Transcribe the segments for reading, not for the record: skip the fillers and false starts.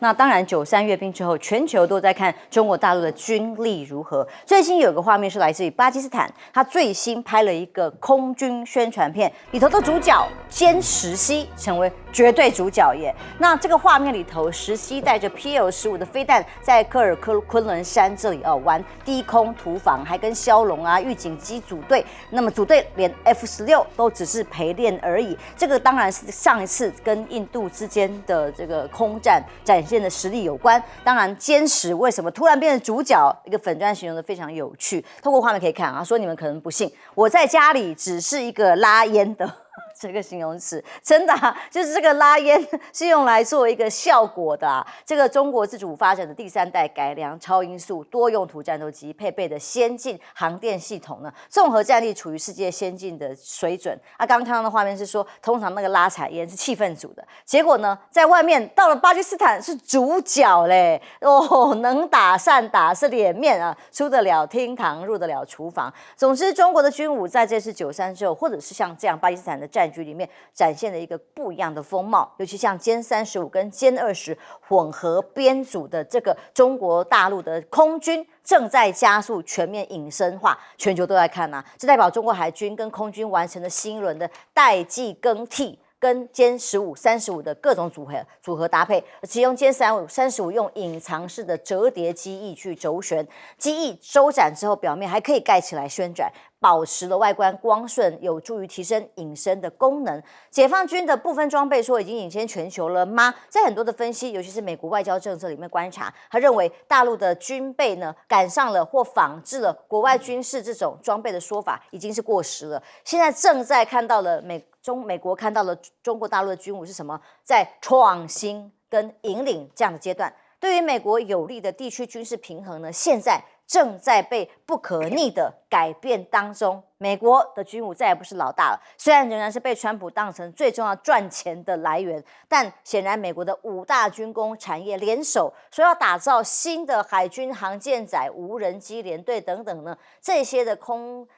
那当然，93阅兵之后，全球都在看中国大陆的军力如何。最新有个画面是来自于巴基斯坦，他最新拍了一个空军宣传片，里头的主角歼10C成为绝对主角耶。那这个画面里头，10C带着 PL-15的飞弹在科尔昆仑山这里玩低空突防，还跟枭龙啊、预警机组队。那么组队连 F-16都只是陪练而已。这个当然是上一次跟印度之间的这个空战展现的实力有关。当然，歼10为什么突然变成主角？一个粉专形容的非常有趣。透过画面可以看啊，说你们可能不信，我在家里只是一个拉烟的。这个形容词真的就是这个拉烟是用来做一个效果的这个中国自主发展的第3代改良超音速多用途战斗机配备的先进航电系统呢，综合战力处于世界先进的水准。刚刚看到的画面是说，通常那个拉彩烟是气氛组的，结果呢，在外面到了巴基斯坦是主角嘞能打善打是脸面出得了厅堂，入得了厨房。总之，中国的军武在这次93之后，或者是像这样巴基斯坦的战局里面展现了一个不一样的风貌，尤其像歼35跟歼20混合编组的这个中国大陆的空军正在加速全面隐身化，全球都在看这代表中国海军跟空军完成了新一轮的代际更替。跟歼15、35的各种组合搭配，其中歼35用隐藏式的折叠机翼去轴旋，机翼收展之后，表面还可以盖起来旋转，保持了外观光顺，有助于提升隐身的功能。解放军的部分装备说已经领先全球了吗？在很多的分析，尤其是美国外交政策里面观察，他认为大陆的军备呢赶上了或仿制了国外军事这种装备的说法已经是过时了。现在正在看到了美国看到了中国大陆的军武是什么，在创新跟引领这样的阶段，对于美国有利的地区军事平衡呢，现在正在被不可逆的改变当中。美国的军武再也不是老大了，虽然仍然是被川普当成最重要赚钱的来源，但显然美国的5大军工产业联手说要打造新的海军航舰载无人机联队等等呢，这些的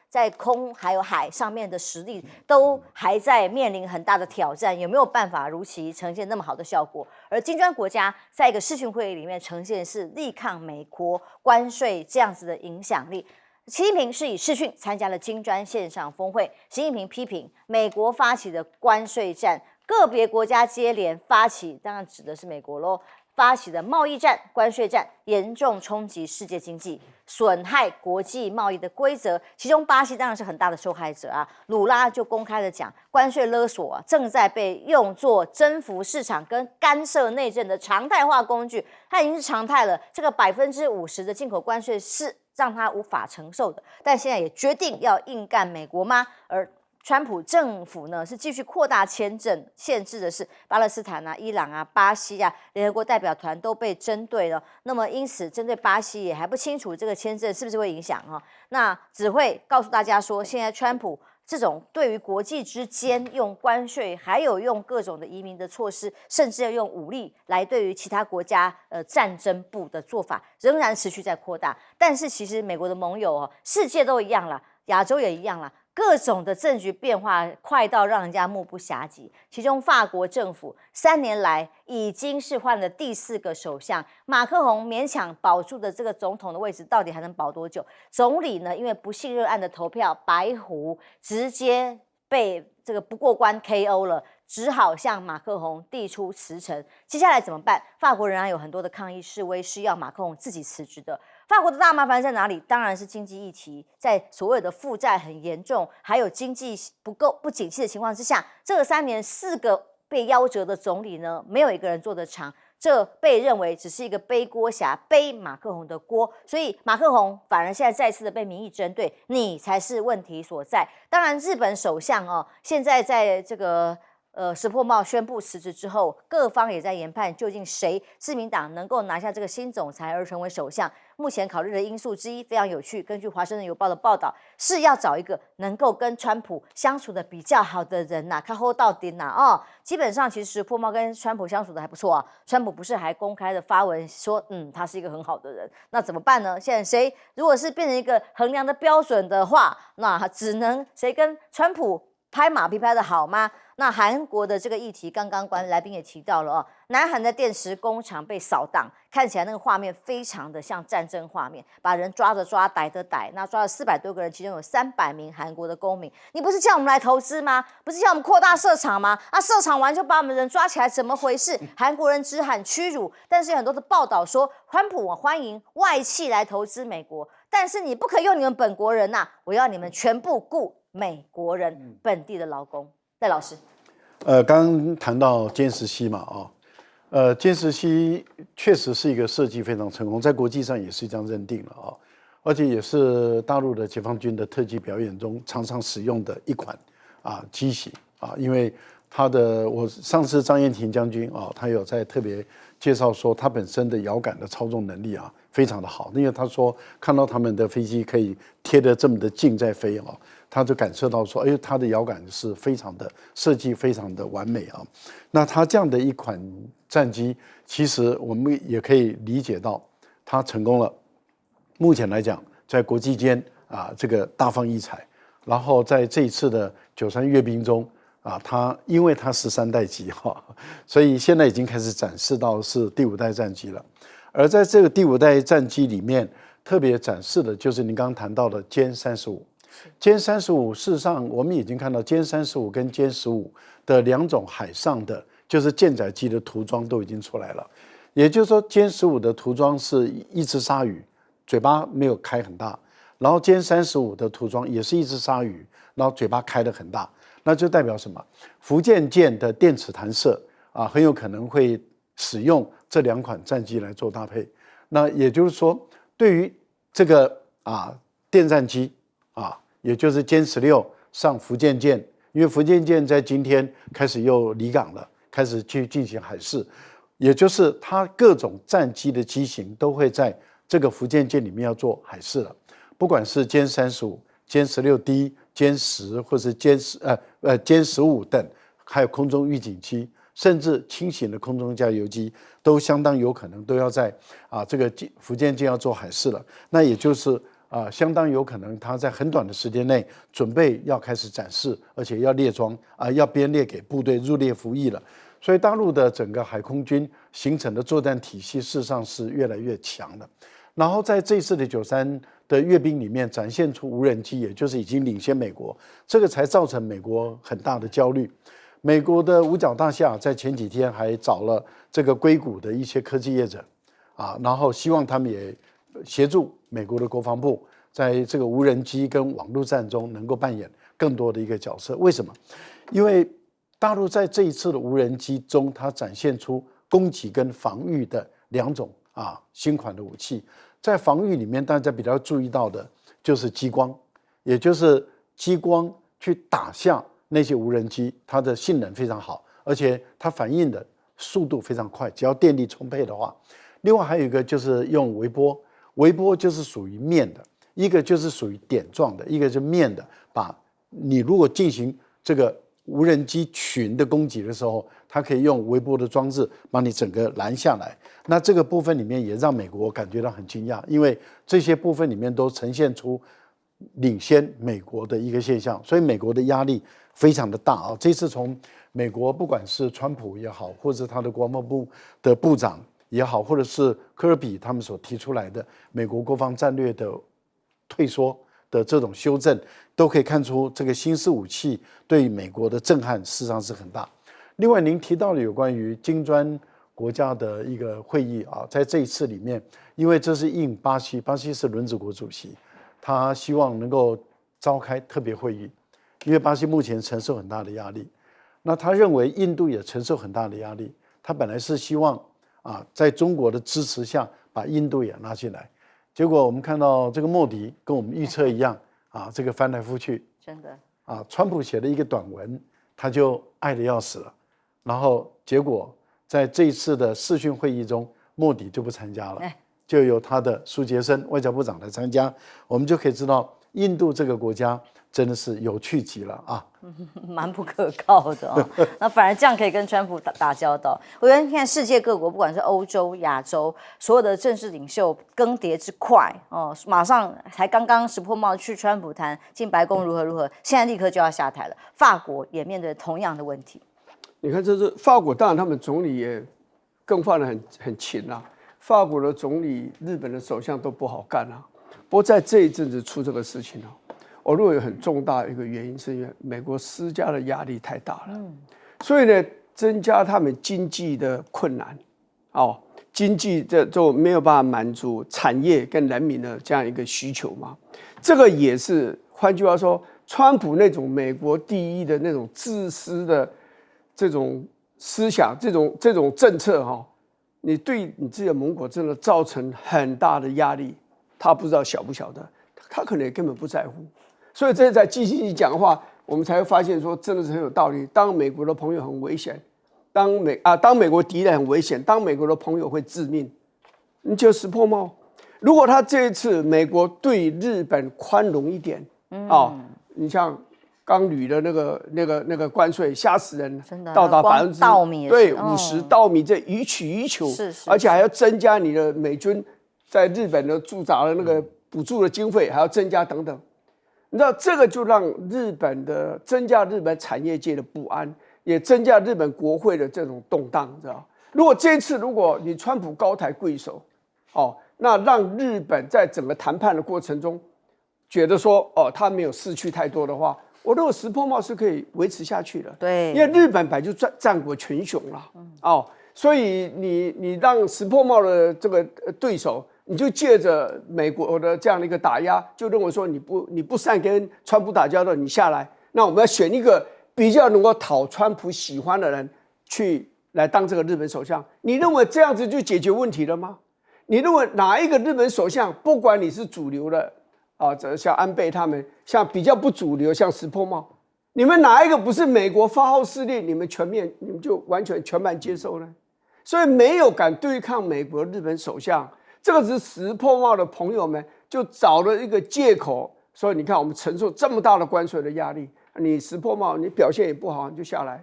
在空还有海上面的实力都还在面临很大的挑战，有没有办法如期呈现那么好的效果？而金砖国家在一个视讯会议里面呈现是力抗美国关税这样子的影响力。习近平是以视讯参加了金砖线上峰会，习近平批评美国发起的关税战，个别国家接连发起，当然指的是美国咯，发起的贸易战、关税战，严重冲击世界经济，损害国际贸易的规则。其中巴西当然是很大的受害者鲁拉就公开的讲，关税勒索正在被用作征服市场跟干涉内政的常态化工具，它已经是常态了。这个50%的进口关税是让他无法承受的，但现在也决定要硬干美国吗？而川普政府呢是继续扩大签证，限制的是巴勒斯坦伊朗巴西联合国代表团都被针对了。那么因此针对巴西也还不清楚这个签证是不是会影响那只会告诉大家说，现在川普这种对于国际之间用关税，还有用各种的移民的措施，甚至要用武力来对于其他国家战争部的做法，仍然持续在扩大。但是其实美国的盟友世界都一样啦，亚洲也一样啦。各种的政局变化快到让人家目不暇接，其中法国政府3年来已经是换了第4个首相，马克宏勉强保住的这个总统的位置，到底还能保多久？总理呢，因为不信任案的投票，白狐直接被这个不过关 KO 了，只好向马克宏递出辞呈。接下来怎么办？法国仍然有很多的抗议示威是要马克宏自己辞职的。法国的大麻烦在哪里？当然是经济议题，在所有的负债很严重，还有经济不景气的情况之下，这3年4个被夭折的总理呢，没有一个人做得长。这被认为只是一个背锅侠，背马克宏的锅，所以马克宏反而现在再次的被民意针对，你才是问题所在。当然，日本首相现在在这个石破茂宣布辞职之后，各方也在研判究竟谁自民党能够拿下这个新总裁而成为首相。目前考虑的因素之一非常有趣，根据华盛顿邮报的报道，是要找一个能够跟川普相处的比较好的人看后到底基本上其实石破茂跟川普相处的还不错川普不是还公开的发文说他是一个很好的人。那怎么办呢？现在谁如果是变成一个衡量的标准的话，那只能谁跟川普拍马屁拍得好吗？那韩国的这个议题，刚刚来宾也提到了哦，南韩的电池工厂被扫荡，看起来那个画面非常的像战争画面，把人抓着抓，逮着逮，那抓了400多个人，其中有300名韩国的公民。你不是叫我们来投资吗？不是叫我们扩大设厂吗？啊，设厂完就把我们人抓起来，怎么回事？韩国人只喊屈辱，但是有很多的报道说，川普我欢迎外企来投资美国，但是你不可以用你们本国人呐、我要你们全部雇美国人本地的劳工。戴老师，刚刚谈到歼10C嘛，歼10C确实是一个设计非常成功，在国际上也是这样认定了而且也是大陆的解放军的特技表演中常常使用的一款机型因为我上次张燕婷将军他有在特别介绍说，他本身的遥感的操纵能力非常的好，因为他说看到他们的飞机可以贴得这么的近在飞他就感受到说，哎，他的遥感是非常的设计，非常的完美那他这样的一款战机，其实我们也可以理解到，他成功了。目前来讲，在国际间这个大放异彩。然后在这一次的93阅兵中因为它13代机所以现在已经开始展示到是第5代战机了。而在这个第5代战机里面，特别展示的就是您刚刚谈到的歼35。歼35事实上我们已经看到歼35跟歼15的2种海上的就是舰载机的涂装都已经出来了。也就是说歼15的涂装是一只鲨鱼，嘴巴没有开很大，然后歼35的涂装也是一只鲨鱼，然后嘴巴开得很大，那就代表什么？福建舰的电磁弹射很有可能会使用这2款战机来做搭配。那也就是说，对于这个电战机也就是歼16上福建舰，因为福建舰在今天开始又离港了，开始去进行海试，也就是它各种战机的机型都会在这个福建舰里面要做海试了，不管是歼35、歼16D、歼10或是歼15等，还有空中预警机，甚至轻型的空中加油机，都相当有可能都要在这个福建舰要做海试了。那也就是相当有可能它在很短的时间内准备要开始展示，而且要列装要编列给部队入列服役了。所以大陆的整个海空军形成的作战体系事实上是越来越强的。然后在这一次的93的阅兵里面展现出无人机，也就是已经领先美国，这个才造成美国很大的焦虑。美国的五角大厦在前几天还找了这个硅谷的一些科技业者然后希望他们也协助美国的国防部在这个无人机跟网络战中能够扮演更多的一个角色。为什么？因为大陆在这一次的无人机中，它展现出攻击跟防御的2种新款的武器。在防御里面，大家比较注意到的就是激光，也就是激光去打下那些无人机，它的性能非常好，而且它反应的速度非常快，只要电力充沛的话。另外还有一个就是用微波，微波就是属于面的，一个就是属于点状的，一个是面的。把你如果进行这个无人机群的攻击的时候，它可以用微波的装置把你整个拦下来。那这个部分里面也让美国感觉到很惊讶，因为这些部分里面都呈现出领先美国的一个现象，所以美国的压力非常的大这次从美国不管是川普也好，或者他的国防部的部长也好，或者是科尔比他们所提出来的美国国防战略的退缩的这种修正，都可以看出这个新式武器对美国的震撼事实上是很大。另外您提到了有关于金砖国家的一个会议在这一次里面，因为这是应巴西是轮值国主席，他希望能够召开特别会议，因为巴西目前承受很大的压力，那他认为印度也承受很大的压力，他本来是希望在中国的支持下把印度也拉进来，结果我们看到这个莫迪跟我们预测一样这个翻来覆去，真的川普写了一个短文，他就爱得要死了，然后结果在这一次的视讯会议中，莫迪就不参加了，就由他的苏杰生外交部长来参加。我们就可以知道印度这个国家真的是有趣极了啊。蛮不可靠的哦。那反而这样可以跟川普打交道。我觉得你看世界各国，不管是欧洲、亚洲，所有的政治领袖更迭之快哦，马上才刚刚石破茂去川普谈进白宫如何，现在立刻就要下台了。法国也面对同样的问题。你看，这是法国，当然他们总理也更换得很勤啊。法国的总理、日本的首相都不好干啊。不过在这一阵子出这个事情啊。我认为有很重大的一个原因，是因为美国施加的压力太大了，所以呢，增加他们经济的困难，经济就没有办法满足产业跟人民的这样一个需求嘛。这个也是，换句话说，川普那种美国第一的那种自私的这种思想，这种政策你对你自己的盟国真的造成很大的压力，他不知道晓不晓得，他可能也根本不在乎。所以这在继续讲的话，我们才会发现说，真的是很有道理。当美国的朋友很危险，当美国敌人很危险，当美国的朋友会致命，你就石破茂。如果他这一次美国对日本宽容一点，你像刚铝的那个关税，吓死人，到达稻米对50%，稻米这予取予求，而且还要增加你的美军在日本的驻扎的那个补助的经费，还要增加等等。你知道这个就让增加日本产业界的不安，也增加日本国会的这种动荡，知道？如果这一次你川普高抬贵手，那让日本在整个谈判的过程中觉得说，他没有失去太多的话，我认为石破茂是可以维持下去的。对，因为日本本来就战国群雄了，所以你让石破茂的这个对手。你就借着美国的这样的一个打压，就认为说你不善跟川普打交道，你下来，那我们要选一个比较能够讨川普喜欢的人来当这个日本首相。你认为这样子就解决问题了吗？你认为哪一个日本首相，不管你是主流的像安倍他们，像比较不主流，像石破茂，你们哪一个不是美国发号施令，你们就完全全盘接受呢？所以没有敢对抗美国日本首相。这个是石破茂的朋友们就找了一个借口，所以你看我们承受这么大的关税的压力，你石破茂你表现也不好，你就下来。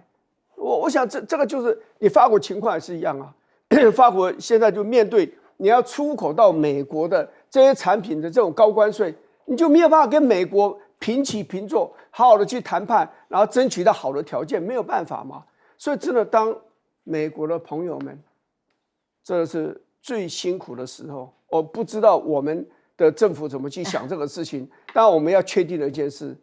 我想这个就是你法国情况也是一样啊，法国现在就面对你要出口到美国的这些产品的这种高关税，你就没有办法跟美国平起平坐，好好的去谈判，然后争取到好的条件，没有办法嘛。所以真的当美国的朋友们真的是最辛苦的时候，我不知道我们的政府怎么去想这个事情。当然，我们要确定的一件事：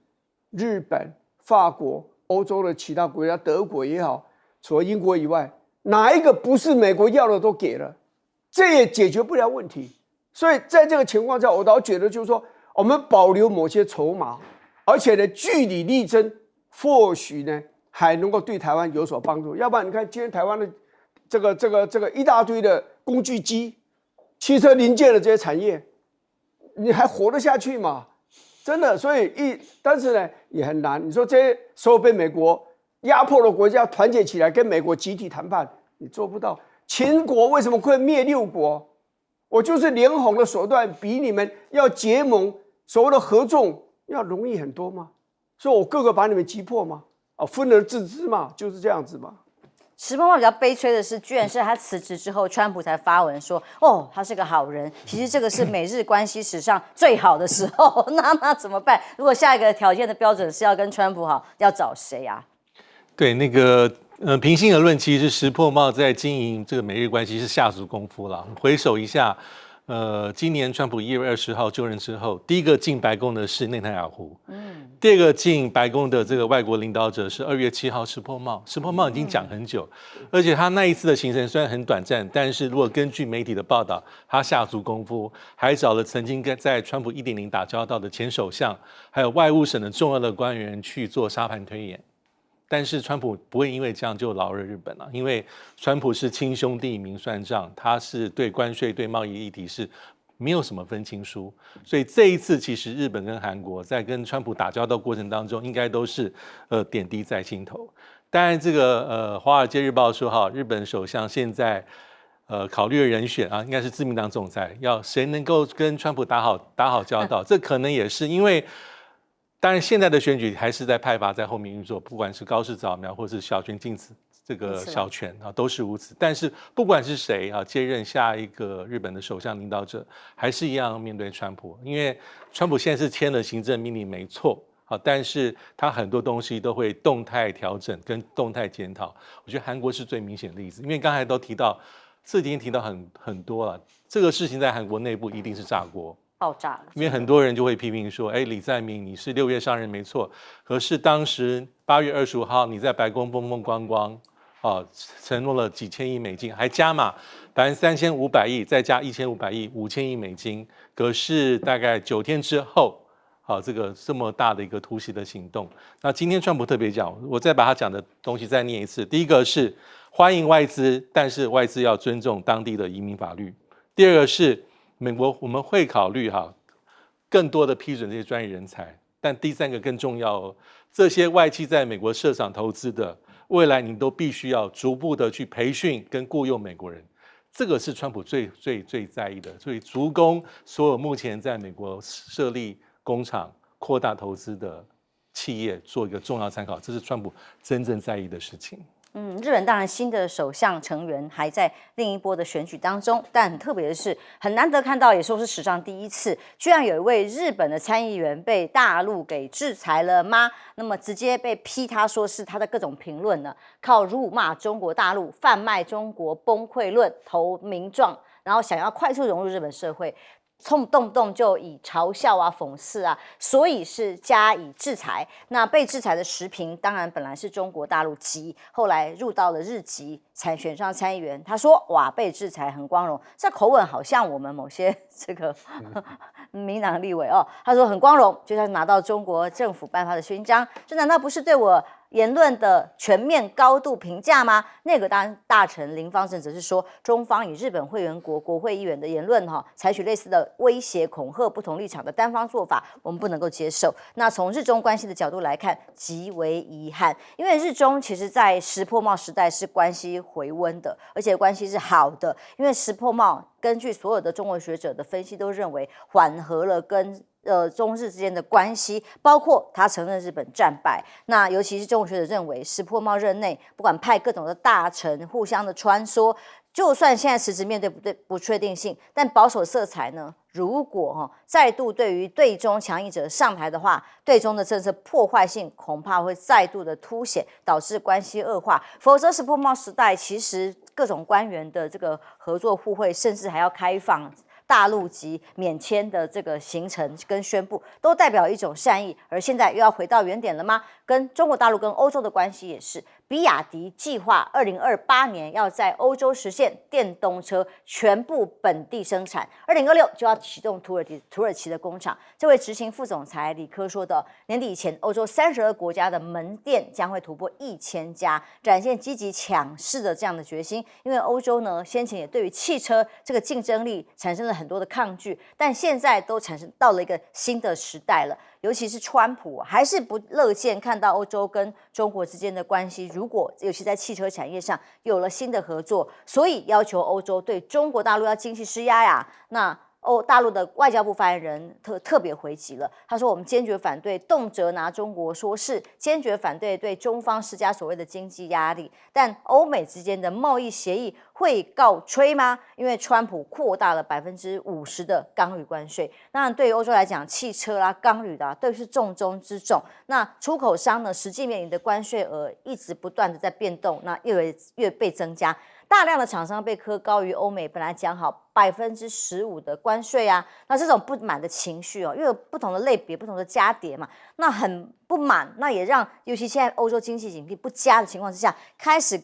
日本、法国、欧洲的其他国家，德国也好，除了英国以外，哪一个不是美国要的都给了，这也解决不了问题。所以在这个情况下，我倒觉得就是说，我们保留某些筹码，而且呢，据理力争，或许呢还能够对台湾有所帮助。要不然，你看今天台湾的这个一大堆的工具机、汽车零件的这些产业，你还活得下去吗？真的，所以但是呢也很难。你说这些所有被美国压迫的国家团结起来跟美国集体谈判，你做不到。秦国为什么会灭六国？我就是连哄的手段比你们要结盟所谓的合纵要容易很多吗？所以我个个把你们击破吗？分而治之嘛，就是这样子嘛。石破茂比较悲催的是，居然是他辞职之后，川普才发文说：“哦，他是个好人。”其实这个是美日关系史上最好的时候。那怎么办？如果下一个条件的标准是要跟川普好，要找谁啊？对，那个平心而论，其实石破茂在经营这个美日关系是下足功夫了。回首一下，今年川普1月20号就任之后，第一个进白宫的是内塔尼亚胡，第二个进白宫的这个外国领导者是2月7号石破茂。石破茂已经讲很久，而且他那一次的行程虽然很短暂，但是如果根据媒体的报道，他下足功夫，还找了曾经在川普1.0打交道的前首相，还有外务省的重要的官员去做沙盘推演。但是川普不会因为这样就饶了日本了，因为川普是亲兄弟明算账，他是对关税、对贸易议题是没有什么分清书，所以这一次其实日本跟韩国在跟川普打交道过程当中，应该都是点滴在心头。当然，这个《华尔街日报》说日本首相现在考虑的人选啊，应该是自民党总裁，要谁能够跟川普打好交道，这可能也是因为。当然，现在的选举还是在派阀在后面运作，不管是高市早苗或是小泉进次这个小泉啊，都是如此。但是不管是谁啊接任下一个日本的首相领导者，还是一样面对川普，因为川普现在是签了行政命令没错啊，但是他很多东西都会动态调整跟动态检讨。我觉得韩国是最明显的例子，因为刚才都提到，这已经提到很多了，这个事情在韩国内部一定是炸锅。爆炸了，因为很多人就会批评说，李在明你是6月上任没错，可是当时8月25号你在白宫风风光光，承诺了几千亿美金，还加码3500亿，再加1500亿，5000亿美金。可是大概9天之后，这么大的一个突袭的行动，那今天川普特别讲，我再把他讲的东西再念一次。第一个是欢迎外资，但是外资要尊重当地的移民法律。第二个是。美国我们会考虑更多的批准这些专业人才，但第三个更重要这些外企在美国设厂投资的，未来你都必须要逐步的去培训跟雇佣美国人，这个是川普最在意的，所以足供所有目前在美国设立工厂、扩大投资的企业做一个重要参考，这是川普真正在意的事情。日本当然新的首相成员还在另一波的选举当中，但很特别的是，很难得看到，也说是史上第一次，居然有一位日本的参议员被大陆给制裁了吗？那么直接被批，他说是他的各种评论呢，靠辱骂中国大陆、贩卖中国崩溃论投名状，然后想要快速融入日本社会。动不动就以嘲笑啊、讽刺啊，所以是加以制裁。那被制裁的时评，当然本来是中国大陆籍，后来入到了日籍，才选上参议员。他说：“哇，被制裁很光荣。”这口吻好像我们某些这个民党立委哦。他说很光荣，就像拿到中国政府颁发的勋章，这难道不是对我言论的全面高度评价吗？内阁大臣林芳正则是说，中方以日本会员国国会议员的言论采取类似的威胁、恐吓不同立场的单方做法，我们不能够接受。那从日中关系的角度来看，极为遗憾，因为日中其实在石破茂时代是关系回温的，而且关系是好的，因为石破茂根据所有的中国学者的分析都认为缓和了跟中日之间的关系，包括他承认日本战败。那尤其是中国学者认为，石破茂任内不管派各种的大臣互相的穿梭，就算现在实质面对不确定性，但保守色彩呢？如果再度对于对中强硬者上台的话，对中的政策破坏性恐怕会再度的凸显，导致关系恶化。否则，石破茂时代其实各种官员的这个合作互惠，甚至还要开放大陆籍免签的这个行程跟宣布，都代表一种善意。而现在又要回到原点了吗？跟中国大陆跟欧洲的关系也是。比亚迪计划2028年要在欧洲实现电动车全部本地生产，2026就要启动土耳其的工厂。这位执行副总裁李科说的，年底以前，欧洲32国家的门店将会突破1000家，展现积极抢市的这样的决心。因为欧洲呢，先前也对于汽车这个竞争力产生了很多的抗拒，但现在都产生到了一个新的时代了。尤其是川普还是不乐见看到欧洲跟中国之间的关系，如果尤其在汽车产业上有了新的合作，所以要求欧洲对中国大陆要经济施压呀。那大陆的外交部发言人特别回击了，他说：“我们坚决反对动辄拿中国说事，坚决反对对中方施加所谓的经济压力。但欧美之间的贸易协议会告吹吗？因为川普扩大了50%的钢铝关税，那对于欧洲来讲，汽车啦、钢铝啦都是重中之重。那出口商呢，实际面临的关税额一直不断的在变动，那越被增加。”大量的厂商被科高于欧美本来讲好15%的关税啊，那这种不满的情绪因为有不同的类别、不同的家叠嘛，那很不满，那也让尤其现在欧洲经济景气不佳的情况之下，开始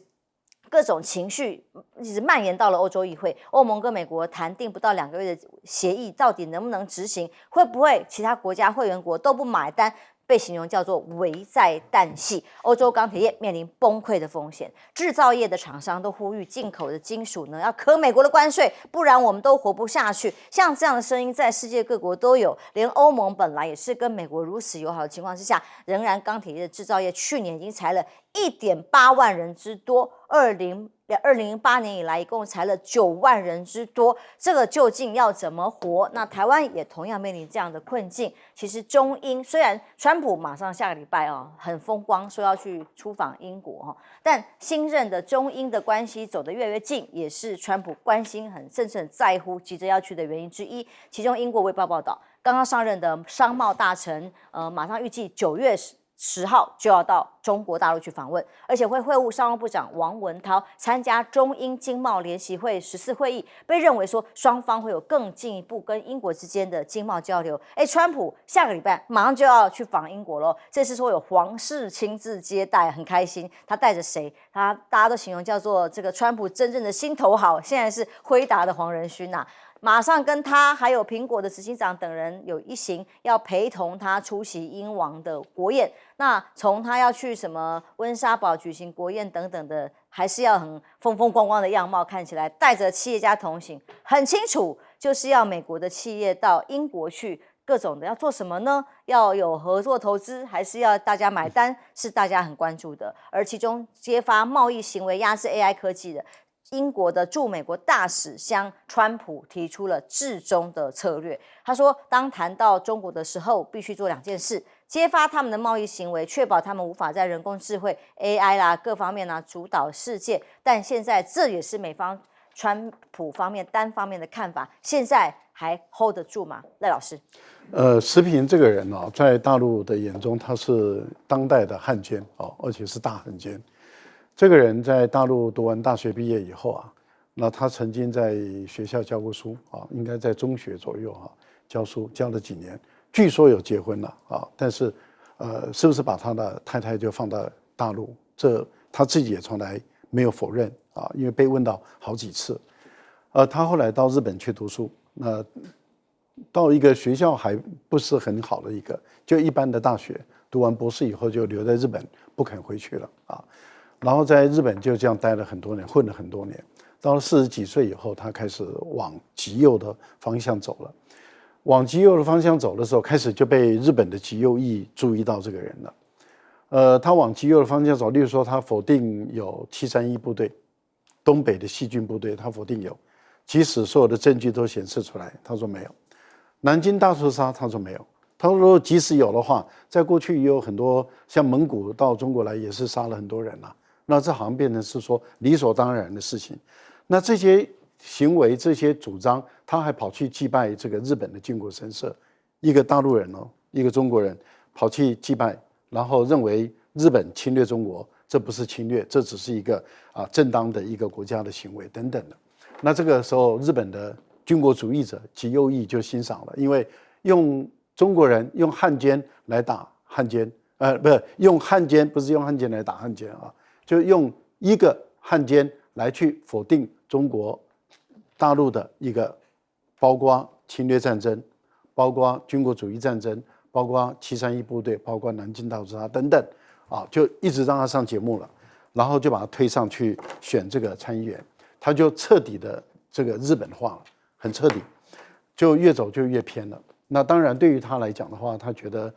各种情绪一直蔓延到了欧洲议会。欧盟跟美国谈定不到2个月的协议，到底能不能执行？会不会其他国家会员国都不买单？被形容叫做危在旦夕，欧洲钢铁业面临崩溃的风险，制造业的厂商都呼吁进口的金属呢要科美国的关税，不然我们都活不下去。像这样的声音在世界各国都有，连欧盟本来也是跟美国如此友好的情况之下，仍然钢铁业的制造业去年已经裁了1.8万人之多， 2008年以来，一共裁了9万人之多，这个究竟要怎么活？那台湾也同样面临这样的困境。其实中英虽然川普马上下个礼拜很风光，说要去出访英国但新任的中英的关系走得越来越近，也是川普关心甚至很在乎、急着要去的原因之一。其中英国卫报报道，刚刚上任的商贸大臣，马上预计9月10号就要到中国大陆去访问，而且会会晤商务部长王文涛，参加中英经贸联席会14会议，被认为说双方会有更进一步跟英国之间的经贸交流。川普下个礼拜马上就要去访英国咯，这次说有皇室亲自接待，很开心。他带着谁？大家都形容叫做这个川普真正的心头好，现在是辉达的黄仁勋呐。马上跟他还有苹果的执行长等人有一行要陪同他出席英王的国宴。那从他要去什么温莎堡举行国宴等等的，还是要很风风光光的样貌，看起来带着企业家同行，很清楚就是要美国的企业到英国去，各种的要做什么呢？要有合作投资，还是要大家买单？是大家很关注的。而其中揭发贸易行为压制 AI 科技的英国的驻美国大使向川普提出了至中的策略。他说，当谈到中国的时候，必须做2件事：揭发他们的贸易行为，确保他们无法在人工智慧、AI 啦各方面主导世界。但现在这也是美方川普方面单方面的看法，现在还 hold 得住吗？赖老师，石平这个人在大陆的眼中，他是当代的汉奸而且是大汉奸。这个人在大陆读完大学毕业以后那他曾经在学校教过书应该在中学左右教书教了几年，据说有结婚了但是是不是把他的太太就放到大陆，这他自己也从来没有否认因为被问到好几次。他后来到日本去读书，那到一个学校还不是很好的就一般的大学，读完博士以后就留在日本不肯回去了然后在日本就这样待了很多年，混了很多年。到了40几岁以后，他开始往极右的方向走了。往极右的方向走的时候，开始就被日本的极右翼注意到这个人了。他往极右的方向走，例如说他否定有731部队，东北的细菌部队，他否定有，即使所有的证据都显示出来，他说没有。南京大屠杀，他说没有。他说即使有的话，在过去也有很多像蒙古到中国来也是杀了很多人那这好像变成是说理所当然的事情。那这些行为、这些主张，他还跑去祭拜这个日本的靖国神社，一个大陆人一个中国人跑去祭拜，然后认为日本侵略中国，这不是侵略，这只是一个正当的一个国家的行为等等的。那这个时候，日本的军国主义者极右翼就欣赏了，因为用中国人用汉奸来打汉奸，不是用汉奸，不是用汉奸来打汉奸就用一个汉奸来去否定中国大陆的一个，包括侵略战争，包括军国主义战争，包括731部队，包括南京大屠杀等等就一直让他上节目了，然后就把他推上去选这个参议员，他就彻底的这个日本化了，很彻底，就越走就越偏了。那当然对于他来讲的话，他觉得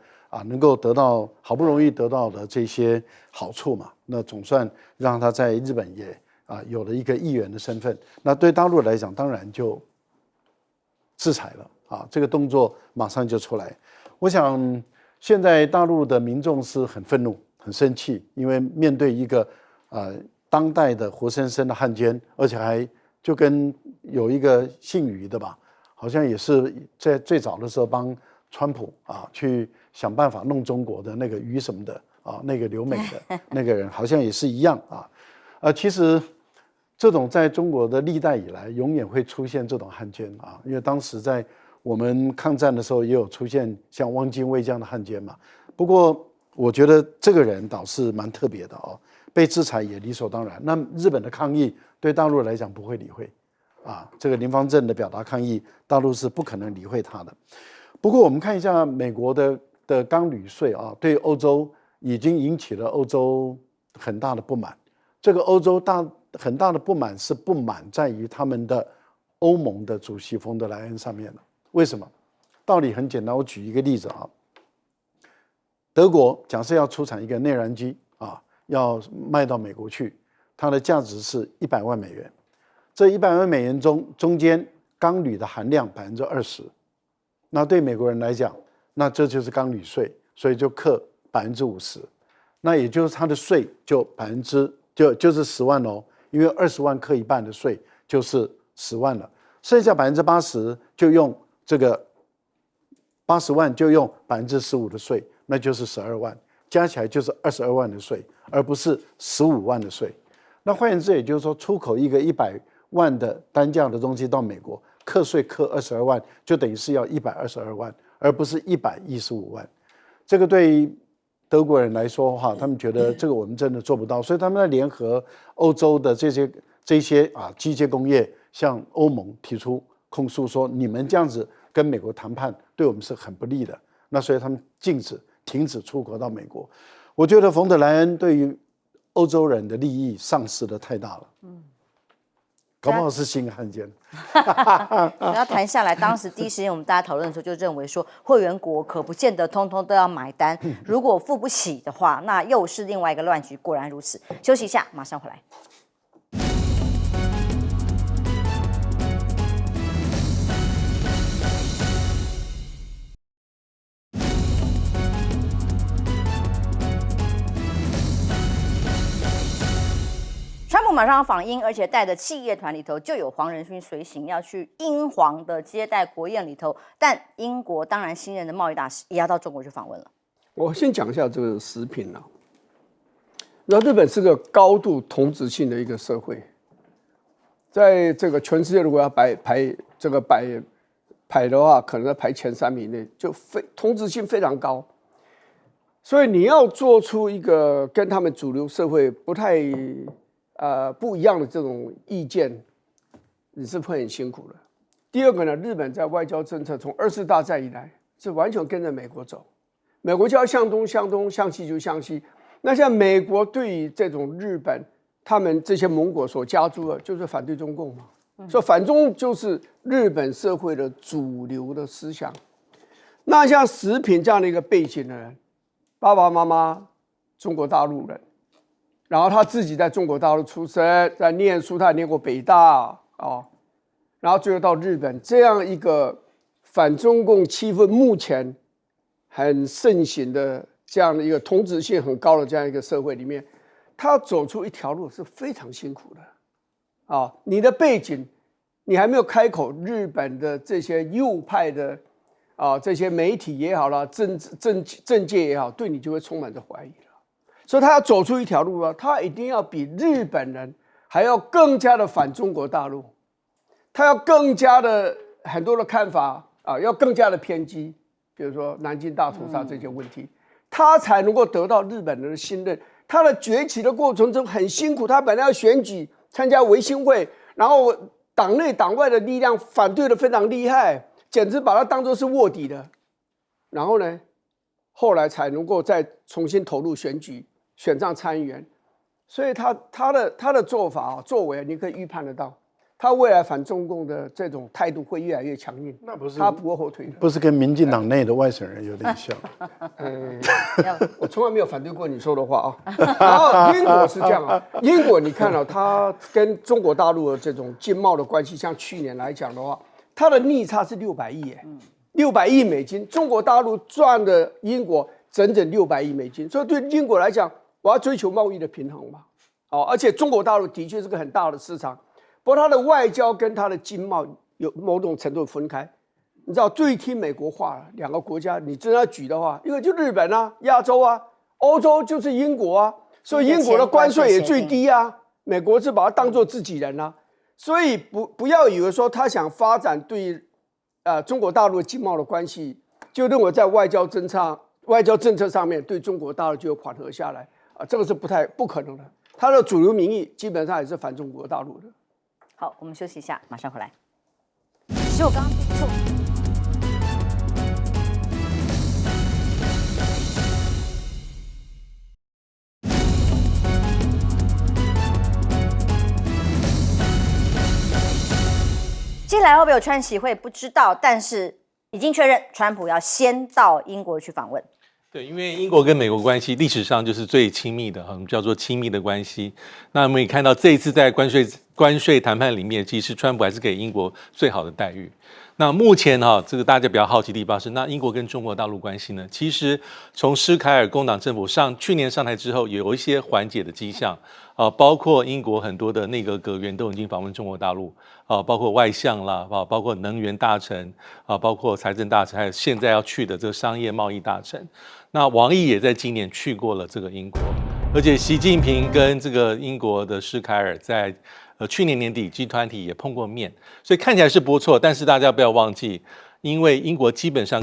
能够得到好不容易得到的这些好处嘛，那总算让他在日本也有了一个议员的身份。那对大陆来讲，当然就制裁了这个动作马上就出来。我想现在大陆的民众是很愤怒、很生气，因为面对一个当代的活生生的汉奸，而且还就跟有一个姓于的吧。好像也是在最早的时候帮川普去想办法弄中国的那个于什么的那个留美的那个人，好像也是一样其实这种在中国的历代以来，永远会出现这种汉奸因为当时在我们抗战的时候也有出现像汪精卫这样的汉奸嘛。不过我觉得这个人倒是蛮特别的被制裁也理所当然。那日本的抗议对大陆来讲不会理会。这个林芳正的表达抗议，大陆是不可能理会他的。不过我们看一下美国的钢铝税对欧洲已经引起了欧洲很大的不满。这个欧洲很大的不满是不满在于他们的欧盟的主席冯德莱恩上面了。为什么？道理很简单，我举一个例子德国假设要出产一个内燃机要卖到美国去，它的价值是100万美元。这100万美元中间钢铝的含量20%，那对美国人来讲，那这就是钢铝税，所以就课50%，那也就是它的税就是10万哦，因为20万课一半的税就是10万了，剩下80%就用这个80万就用15%的税，那就是12万，加起来就是22万的税，而不是15万的税。那换言之，也就是说，出口一个100万的单价的东西到美国，课税课22万，就等于是要122万，而不是115万。这个对于德国人来说的话，他们觉得这个我们真的做不到，所以他们在联合欧洲的这些机械工业，向欧盟提出控诉说，你们这样子跟美国谈判，对我们是很不利的。那所以他们停止出口到美国。我觉得冯德莱恩对于欧洲人的利益丧失的太大了，搞不好是新汉奸。然后谈下来，当时第一时间我们大家讨论的时候，就认为说，会员国可不见得通通都要买单，如果付不起的话，那又是另外一个乱局。果然如此。休息一下，马上回来。川普马上要访英，而且带的企业团里头就有黄仁勋随行，要去英皇的接待国宴里头。但英国当然新任的贸易大使也要到中国去访问了。我先讲一下这个食品啊。那日本是个高度同质性的一个社会，在这个全世界如果要排的话，可能在排前3名内，就同质性非常高。所以你要做出一个跟他们主流社会不一样的这种意见，你是会很辛苦的。第二个呢，日本在外交政策从2次大战以来是完全跟着美国走，美国就要向东向东，向西就向西。那像美国对于这种日本他们这些盟国所加诸的，就是反对中共嘛，所以反中就是日本社会的主流的思想。那像食品这样的一个背景的人，爸爸妈妈中国大陆人。然后他自己在中国大陆出生，在念书，他也念过北大然后最后到日本这样一个反中共气氛目前很盛行的这样的一个同质性很高的这样一个社会里面，他走出一条路是非常辛苦的你的背景，你还没有开口，日本的这些右派的这些媒体也好啦，政界也好，对你就会充满着怀疑。所以他要走出一条路啊，他一定要比日本人还要更加的反中国大陆，他要更加的很多的看法要更加的偏激，比如说南京大屠杀这些问题，他才能够得到日本人的信任。他的崛起的过程中很辛苦，他本来要选举参加维新会，然后党内党外的力量反对的非常厉害，简直把他当作是卧底的。然后呢，后来才能够再重新投入选举，选上参议员。所以他的做法作为，你可以预判得到，他未来反中共的这种态度会越来越强硬。那不是他不会后退的，不是跟民进党内的外省人有点像？我从来没有反对过你说的话然后英国是这样英国你看它跟中国大陆的这种经贸的关系，像去年来讲的话，它的逆差是600亿耶，600亿美金，中国大陆赚的英国整整600亿美金，所以对英国来讲，我要追求贸易的平衡嘛，而且中国大陆的确是个很大的市场，不过它的外交跟它的经贸有某种程度分开。你知道最听美国话两个国家，你真要举的话，一个就日本亚洲欧洲就是英国所以英国的关税也最低美国是把它当作自己人所以不要以为说他想发展对中国大陆的经贸的关系，就认为在外交政策上面对中国大陆就有缓和下来这个是不可能的。他的主流民意基本上也是反中国大陆的。好，我们休息一下，马上回来。其实我刚刚错。接下来会不会有川习会不知道，但是已经确认川普要先到英国去访问。对，因为英国跟美国关系历史上就是最亲密的，我们叫做亲密的关系。那我们也看到这一次在关税谈判里面，其实川普还是给英国最好的待遇。那目前这个大家比较好奇的地方是，那英国跟中国大陆关系呢？其实从施凯尔工党政府去年上台之后，有一些缓解的迹象。包括英国很多的内阁阁员都已经访问中国大陆，包括外相啦，包括能源大臣，包括财政大臣，还有现在要去的这个商业贸易大臣。那王毅也在今年去过了这个英国，而且习近平跟这个英国的施凯尔在去年年底G20也碰过面，所以看起来是不错。但是大家不要忘记，因为英国基本上。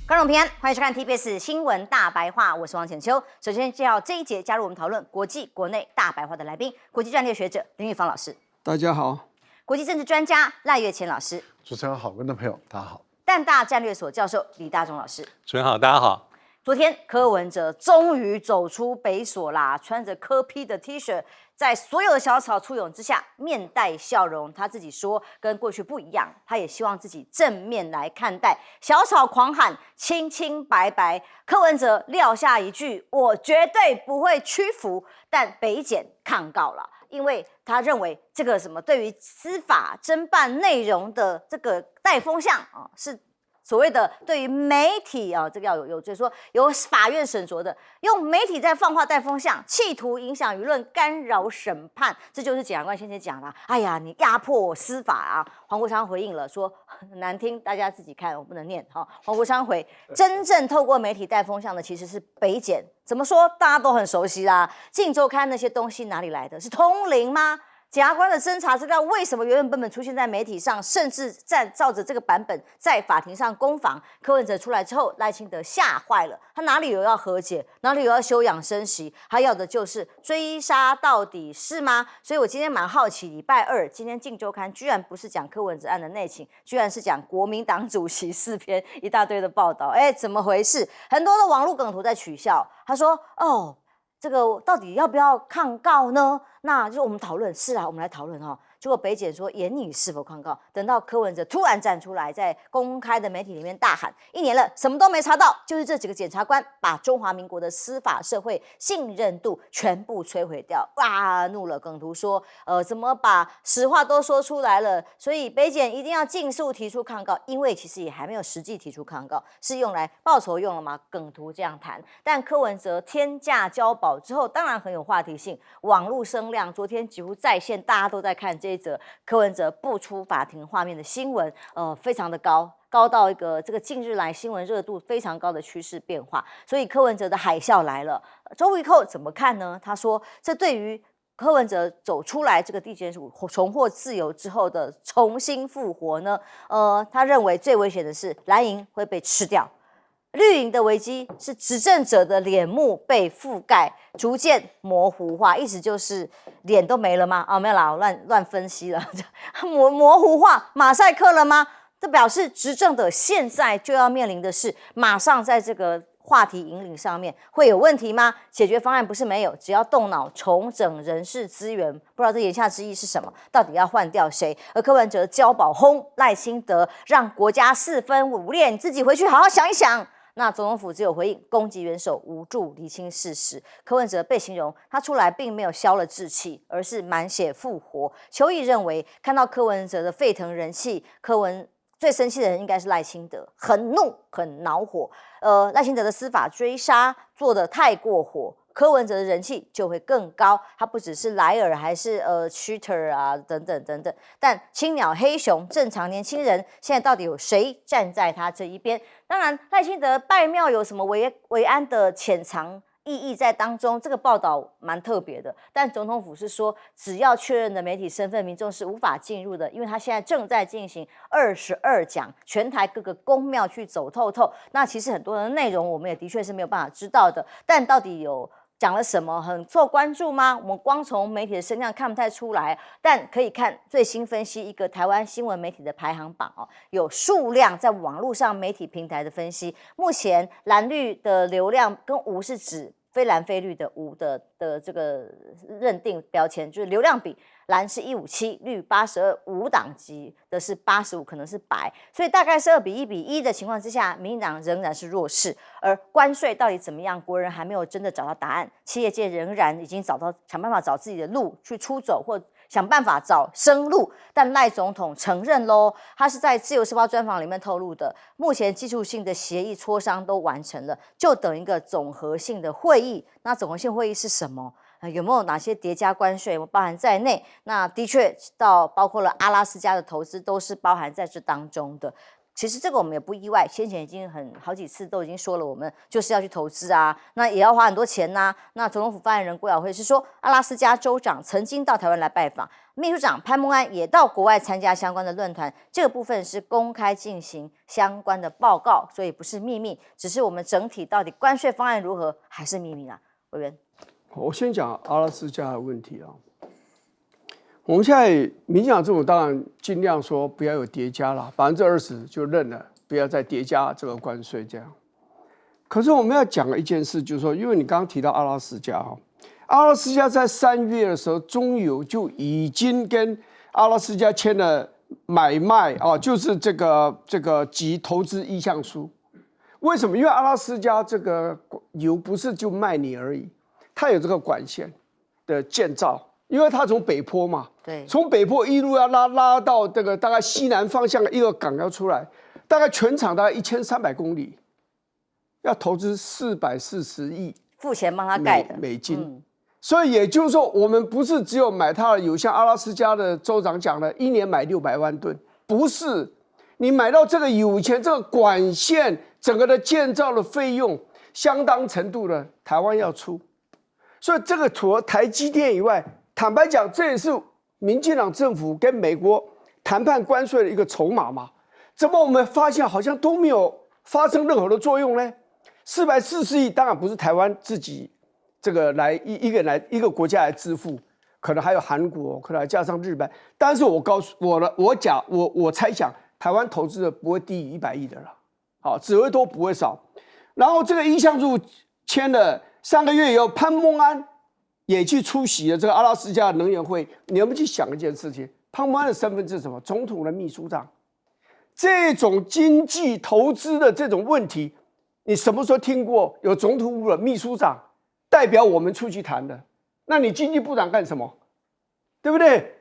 观众平安，欢迎收看 TBS 新闻大白话，我是王浅秋。首先介绍这一节加入我们讨论国际国内大白话的来宾，国际战略学者林玉芳老师，大家好；国际政治专家赖岳乾老师，主持人好，观众朋友大家好；淡大战略所教授李大中老师，主持人好，大家好。昨天柯文哲终于走出北所啦，穿着柯 P 的 T 恤，在所有的小草簇拥之下，面带笑容。他自己说跟过去不一样，他也希望自己正面来看待。小草狂喊清清白白，柯文哲撂下一句：“我绝对不会屈服。”但北检抗告了，因为他认为这个什么对于司法侦办内容的这个带风向啊，是。所谓的对于媒体啊，这个要有就是说由法院审酌的，用媒体在放话带风向，企图影响舆论，干扰审判，这就是检察官先前讲了。哎呀，你压迫我司法啊！黄国昌回应了，说难听，大家自己看，我不能念哈。黄国昌回，真正透过媒体带风向的其实是北检，怎么说大家都很熟悉啦。《镜周刊》那些东西哪里来的？是通灵吗？检察官的侦查资料为什么原原本本出现在媒体上，甚至照着这个版本在法庭上攻防？柯文哲出来之后，赖清德吓坏了，他哪里有要和解，哪里有要休养生息，他要的就是追杀到底，是吗？所以我今天蛮好奇，礼拜二今天《镜周刊》居然不是讲柯文哲案的内情，居然是讲国民党主席4篇一大堆的报道，怎么回事？很多的网络梗图在取笑，他说哦。这个到底要不要抗告呢？那就我们讨论，是啊，我们来讨论哈。结果北检说严拟是否抗告，等到柯文哲突然站出来，在公开的媒体里面大喊：1年了，什么都没查到，就是这几个检察官把中华民国的司法社会信任度全部摧毁掉。哇，怒了梗图说，怎么把实话都说出来了？所以北检一定要尽速提出抗告，因为其实也还没有实际提出抗告，是用来报仇用了吗？梗图这样谈。但柯文哲天价交保之后，当然很有话题性，网络声量昨天几乎在线，大家都在看这一则柯文哲不出法庭画面的新闻，非常的高到一个这个近日来新闻热度非常高的趋势变化，所以柯文哲的海啸来了。周玉蔻怎么看呢？他说，这对于柯文哲走出来这个地检署重获自由之后的重新复活呢？他认为最危险的是蓝营会被吃掉。绿营的危机是执政者的脸目被覆盖，逐渐模糊化，意思就是脸都没了吗？没有啦，我乱分析了，模糊化，马赛克了吗？这表示执政的现在就要面临的是，马上在这个话题引领上面会有问题吗？解决方案不是没有，只要动脑重整人事资源，不知道这言下之意是什么？到底要换掉谁？而柯文哲交保轰赖清德，让国家4分5裂，你自己回去好好想一想。那总统府只有回应攻击元首，无助厘清事实。柯文哲被形容他出来并没有消了志气，而是满血复活。邱毅认为看到柯文哲的沸腾人气，最生气的人应该是赖清德，很怒很恼火。赖清德的司法追杀做得太过火，柯文哲的人气就会更高。他不只是莱尔，还是shooter 啊等等等等。但青鸟黑熊正常年轻人，现在到底有谁站在他这一边？当然，赖清德拜庙有什么维安的潜藏意义在当中，这个报道蛮特别的。但总统府是说，只要确认的媒体身份，民众是无法进入的，因为他现在正在进行22讲，全台各个宫庙去走透透。那其实很多的内容，我们也的确是没有办法知道的。但到底有讲了什么很受关注吗？我们光从媒体的声量看不太出来，但可以看最新分析一个台湾新闻媒体的排行榜有数量在网络上媒体平台的分析。目前蓝绿的流量跟无是指非蓝非绿的无的这个认定标签，就是流量比蓝是157，绿82，无党籍的是85，可能是白，所以大概是2:1:1的情况之下，民进党仍然是弱势。而关税到底怎么样，国人还没有真的找到答案，企业界仍然已经想办法找自己的路去出走，或想办法找生路。但赖总统承认喽，他是在自由时报专访里面透露的，目前基础性的协议磋商都完成了，就等一个总合性的会议。那总合性会议是什么？有没有哪些叠加关税包含在内？那的确包括了阿拉斯加的投资都是包含在这当中的。其实这个我们也不意外，先前已经好几次都已经说了，我们就是要去投资啊，那也要花很多钱呐。那总统府发言人郭晓慧是说，阿拉斯加州长曾经到台湾来拜访，秘书长潘孟安也到国外参加相关的论坛，这个部分是公开进行相关的报告，所以不是秘密，只是我们整体到底关税方案如何还是秘密啊，委员。我先讲阿拉斯加的问题啊。我们现在民进党政府当然尽量说不要有叠加了，20%就认了，不要再叠加这个关税这样。可是我们要讲的一件事，就是说，因为你刚刚提到阿拉斯加哈，阿拉斯加在3月的时候，中油就已经跟阿拉斯加签了买卖啊，就是这个及投资意向书。为什么？因为阿拉斯加这个油不是就卖你而已。它有这个管线的建造，因为它从北坡嘛，对，从北坡一路要拉到这个大概西南方向的一个港要出来，大概全长大概1300公里，要投资440亿，付钱帮他盖的美金。所以也就是说，我们不是只有买它的油，像阿拉斯加的州长讲的，一年买600万吨，不是，你买到这个油前，这个管线整个的建造的费用，相当程度的台湾要出。所以这个除了台积电以外，坦白讲，这也是民进党政府跟美国谈判关税的一个筹码嘛。怎么我们发现好像都没有发生任何的作用呢？440亿当然不是台湾自己这个来一个国家来支付，可能还有韩国，可能还加上日本。但是我猜想，台湾投资的不会低于100亿的了，好，只会多不会少。然后这个意向书签了。3个月以后，潘孟安也去出席了这个阿拉斯加的能源会。你有没有去想一件事情？潘孟安的身份是什么？总统的秘书长。这种经济投资的这种问题，你什么时候听过有总统府的秘书长代表我们出去谈的？那你经济部长干什么？对不对？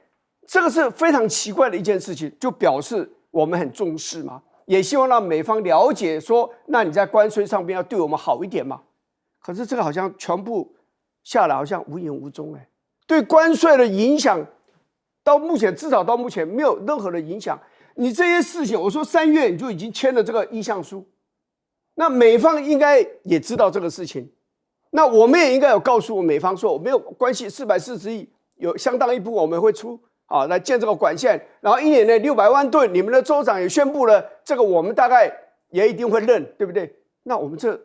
这个是非常奇怪的一件事情，就表示我们很重视嘛，也希望让美方了解说，那你在关税上面要对我们好一点嘛。可是这个好像全部下来好像无影无踪哎，对关税的影响至少到目前没有任何的影响。你这些事情，我说3月你就已经签了这个意向书，那美方应该也知道这个事情，那我们也应该有告诉美方说没有关系，440亿有相当一部分我们会出啊来建这个管线，然后1年内600万吨，你们的州长也宣布了，这个我们大概也一定会认，对不对？那我们这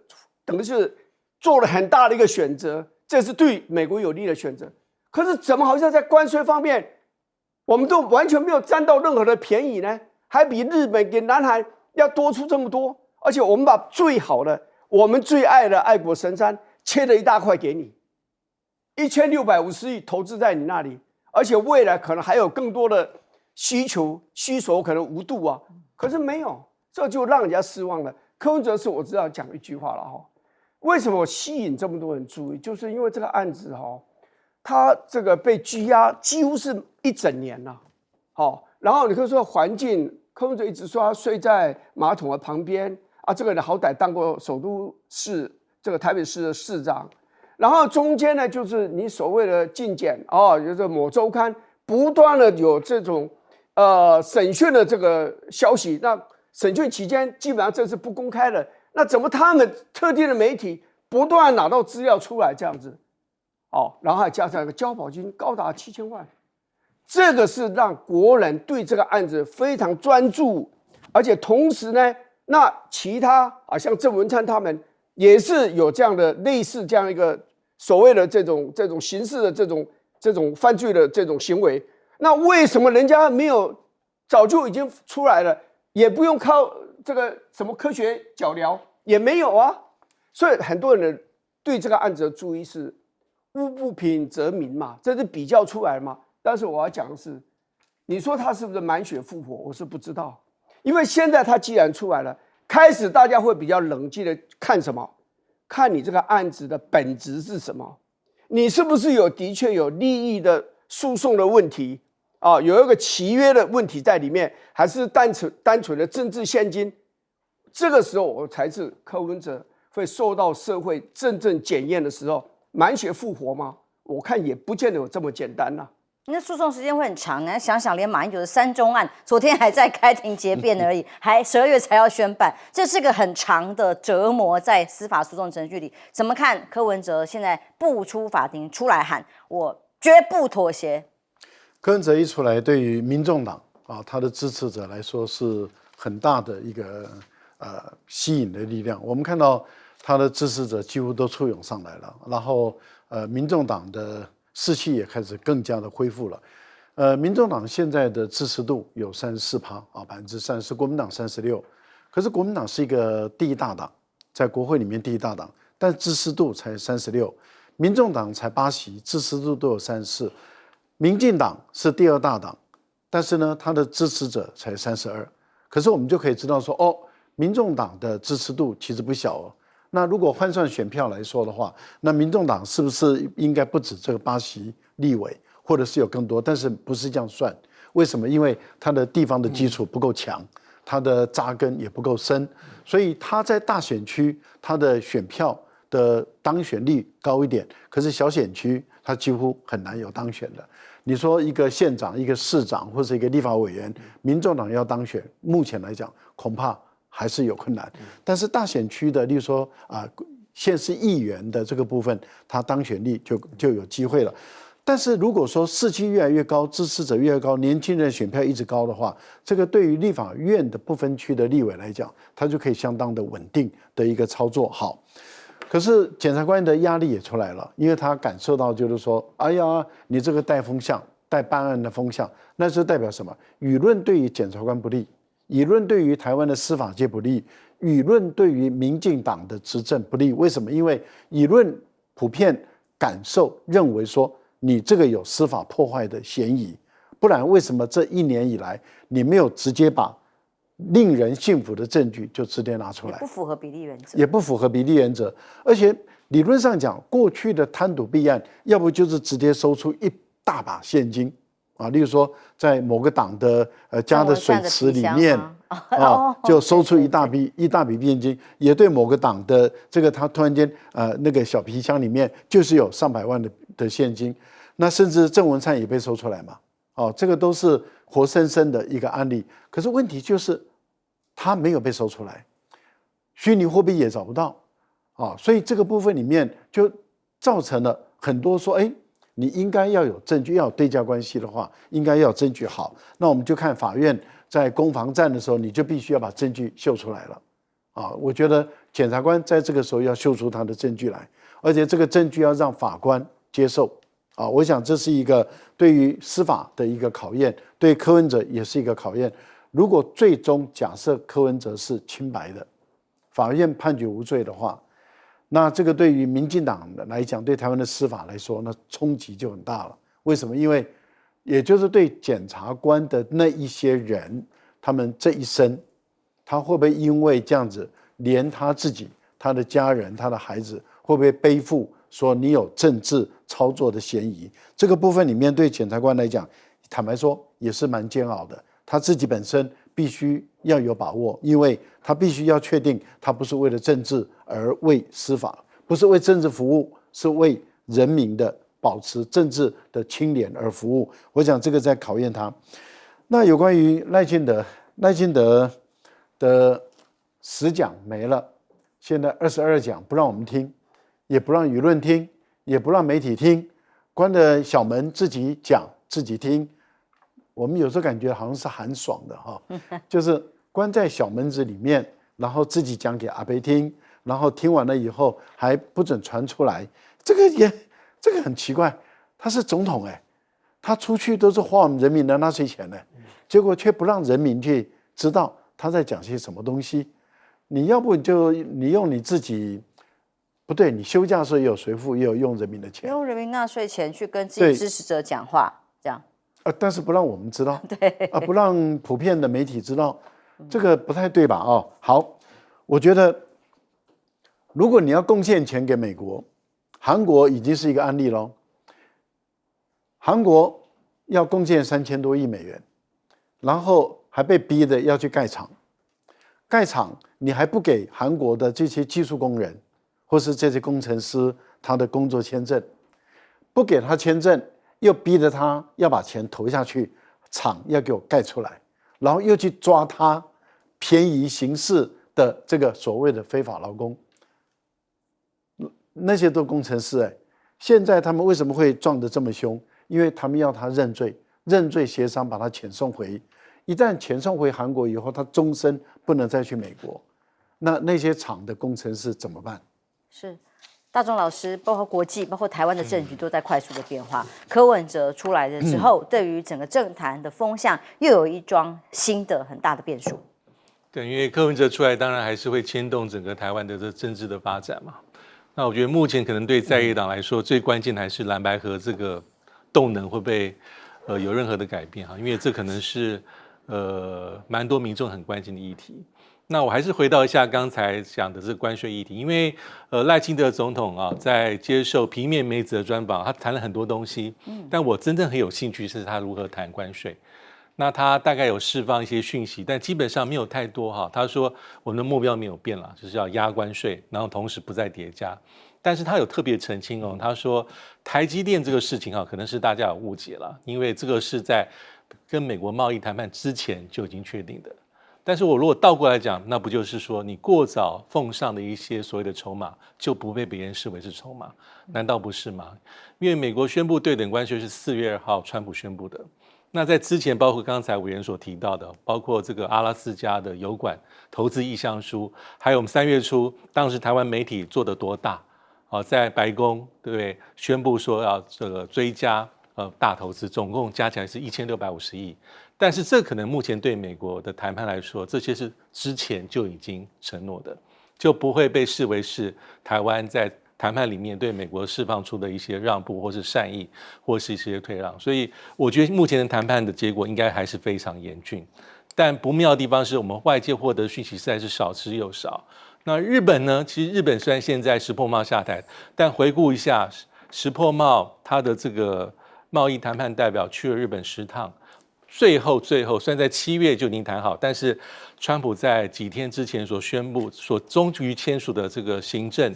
等于是做了很大的一个选择，这是对美国有利的选择。可是怎么好像在关税方面，我们都完全没有占到任何的便宜呢？还比日本给南韩要多出这么多，而且我们把最好的、我们最爱的爱国神山切了一大块给你，1650亿投资在你那里，而且未来可能还有更多的需求可能无度啊。可是没有，这就让人家失望了。柯文哲是我知道讲一句话了哈。为什么吸引这么多人注意？就是因为这个案子他这个被拘押几乎是1整年了，然后你可以说环境，柯文哲一直说他睡在马桶的旁边啊，这个人好歹当过首都市这个台北市的市长，然后中间呢就是你所谓的禁检就是某周刊不断的有这种审讯的这个消息，那审讯期间基本上这是不公开的。那怎么他们特定的媒体不断拿到资料出来这样子，然后还加上一个交保金高达7000万，这个是让国人对这个案子非常专注，而且同时呢，那其他像郑文灿他们也是有这样的类似这样一个所谓的这种刑事的这种犯罪的这种行为，那为什么人家没有早就已经出来了，也不用靠这个什么科学脚镣也没有啊？所以很多人对这个案子的注意是无不平则鸣嘛，这是比较出来嘛。但是我要讲的是，你说他是不是满血复活，我是不知道，因为现在他既然出来了，开始大家会比较冷静的看什么？看你这个案子的本质是什么？你是不是的确有利益的诉讼的问题啊？有一个契约的问题在里面，还是单纯的政治现金？这个时候我才是柯文哲会受到社会真正检验的时候，满血复活吗？我看也不见得有这么简单啊。那诉讼时间会很长呢。想想，连马英九的3中案，昨天还在开庭结辩而已，还12月才要宣判，这是个很长的折磨在司法诉讼程序里。怎么看柯文哲现在不出法庭出来喊我绝不妥协？柯文哲一出来，对于民众党啊他的支持者来说是很大的一个吸引的力量。我们看到他的支持者几乎都簇拥上来了，然后民众党的士气也开始更加的恢复了。民众党现在的支持度有34%啊，30%，国民党36%。可是国民党是一个第一大党，在国会里面第一大党，但支持度才36%，民众党才8席，支持度都有34%。民进党是第二大党，但是呢，他的支持者才32%。可是我们就可以知道说，哦，民众党的支持度其实不小哦。那如果换算选票来说的话，那民众党是不是应该不止这个8席立委，或者是有更多？但是不是这样算？为什么？因为他的地方的基础不够强，他的扎根也不够深，所以他在大选区他的选票的当选率高一点，可是小选区他几乎很难有当选的。你说一个县长、一个市长或者一个立法委员，民众党要当选，目前来讲恐怕还是有困难。但是大选区的，例如说县市议员的这个部分，他当选率就有机会了。但是如果说士气越来越高，支持者越来越高，年轻人选票一直高的话，这个对于立法院的不分区的立委来讲，他就可以相当的稳定的一个操作好。可是检察官的压力也出来了，因为他感受到就是说，哎呀，你这个带风向、带办案的风向，那是代表什么？舆论对于检察官不利，舆论对于台湾的司法界不利，舆论对于民进党的执政不利。为什么？因为舆论普遍感受认为说，你这个有司法破坏的嫌疑，不然为什么这1年以来你没有直接把令人信服的证据就直接拿出来？不符合比例原则，也不符合比例原则。而且理论上讲，过去的贪渎弊案，要不就是直接搜出一大把现金啊，例如说在某个党的家的水池里面就搜出一大笔现金，也对某个党的这个他突然间那个小皮箱里面就是有上百万的现金，那甚至郑文灿也被搜出来嘛，这个都是活生生的一个案例。可是问题就是他没有被搜出来，虚拟货币也找不到所以这个部分里面就造成了很多说，你应该要有证据，要有对价关系的话，应该要有证据好。那我们就看法院在攻防战的时候，你就必须要把证据秀出来了我觉得检察官在这个时候要秀出他的证据来，而且这个证据要让法官接受我想这是一个对于司法的一个考验，对柯文哲也是一个考验。如果最终假设柯文哲是清白的，法院判决无罪的话，那这个对于民进党来讲，对台湾的司法来说，那冲击就很大了。为什么？因为也就是对检察官的那一些人，他们这一生，他会不会因为这样子，连他自己、他的家人、他的孩子，会不会背负说你有政治操作的嫌疑？这个部分里面对检察官来讲，坦白说也是蛮煎熬的。他自己本身必须要有把握，因为他必须要确定他不是为了政治而为司法，不是为政治服务，是为人民的保持政治的清廉而服务。我想这个在考验他。那有关于赖清德的10讲没了，现在22讲不让我们听，也不让舆论听，也不让媒体听，关着小门自己讲自己听。我们有时候感觉好像是寒爽的就是关在小门子里面，然后自己讲给阿伯听，然后听完了以后还不准传出来，这个很奇怪。他是总统他出去都是花我们人民的纳税钱结果却不让人民去知道他在讲些什么东西。你要不你用你自己不对，你休假的时候也有随付，也有用人民的钱，用人民纳税钱去跟自己支持者讲话，这样。但是不让我们知道，对不让普遍的媒体知道，这个不太对吧？哦，好，我觉得如果你要贡献钱给美国，韩国已经是一个案例咯。韩国要贡献3000多亿美元，然后还被逼的要去盖厂，盖厂你还不给韩国的这些技术工人或是这些工程师他的工作签证，不给他签证，又逼着他要把钱投下去，厂要给我盖出来，然后又去抓他便宜行事的这个所谓的非法劳工，那些都工程师现在他们为什么会撞得这么凶？因为他们要他认罪，认罪协商把他遣送回，一旦遣送回韩国以后，他终身不能再去美国，那些厂的工程师怎么办？是。大中老师，包括国际，包括台湾的政局都在快速的变化。柯文哲出来了之后，对于整个政坛的风向又有一桩新的很大的变数。对，因为柯文哲出来，当然还是会牵动整个台湾的这政治的发展嘛。那我觉得目前可能对在野党来说，最关键的还是蓝白合这个动能会不会有任何的改变哈？因为这可能是蛮多民众很关心的议题。那我还是回到一下刚才讲的这个关税议题，因为赖清德总统啊，在接受平面媒子的专访，他谈了很多东西，但我真正很有兴趣是他如何谈关税。那他大概有释放一些讯息，但基本上没有太多哈。他说我们的目标没有变了，就是要压关税，然后同时不再叠加。但是他有特别澄清他说台积电这个事情可能是大家有误解了，因为这个是在跟美国贸易谈判之前就已经确定的。但是我如果倒过来讲，那不就是说你过早奉上的一些所谓的筹码就不被别人视为是筹码，难道不是吗？因为美国宣布对等关税是4月2号川普宣布的，那在之前包括刚才委员所提到的，包括这个阿拉斯加的油管投资意向书，还有我们3月初当时台湾媒体做得多大在白宫对不对宣布说要这个追加大投资，总共加起来是1650亿。但是这可能目前对美国的谈判来说，这些是之前就已经承诺的，就不会被视为是台湾在谈判里面对美国释放出的一些让步，或是善意，或是一些退让。所以我觉得目前的谈判的结果应该还是非常严峻。但不妙的地方是我们外界获得讯息实在是少之又少。那日本呢？其实日本虽然现在石破茂下台，但回顾一下石破茂他的这个贸易谈判代表去了日本10趟。最后，虽然在7月就已经谈好，但是川普在几天之前所宣布、所终于签署的这个行政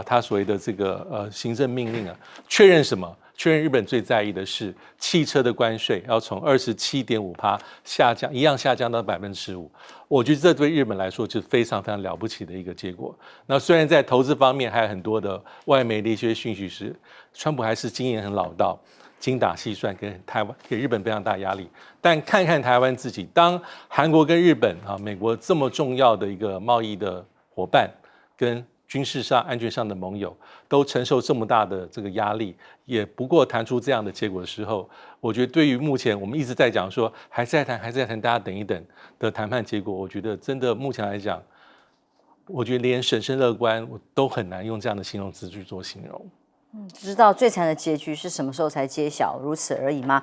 他所谓的这个行政命令确认什么？确认日本最在意的是汽车的关税要从27.5%下降，一样下降到15%。我觉得这对日本来说是非常非常了不起的一个结果。那虽然在投资方面还有很多的外媒的一些讯息是，川普还是经验很老道。精打细算，给日本非常大压力。但看看台湾自己，当韩国跟日本美国这么重要的一个贸易的伙伴，跟军事上、安全上的盟友，都承受这么大的这个压力，也不过谈出这样的结果的时候，我觉得对于目前我们一直在讲说还在谈，大家等一等的谈判结果，我觉得真的目前来讲，我觉得连审慎乐观我都很难用这样的形容词去做形容。知道最惨的结局是什么时候才揭晓，如此而已吗？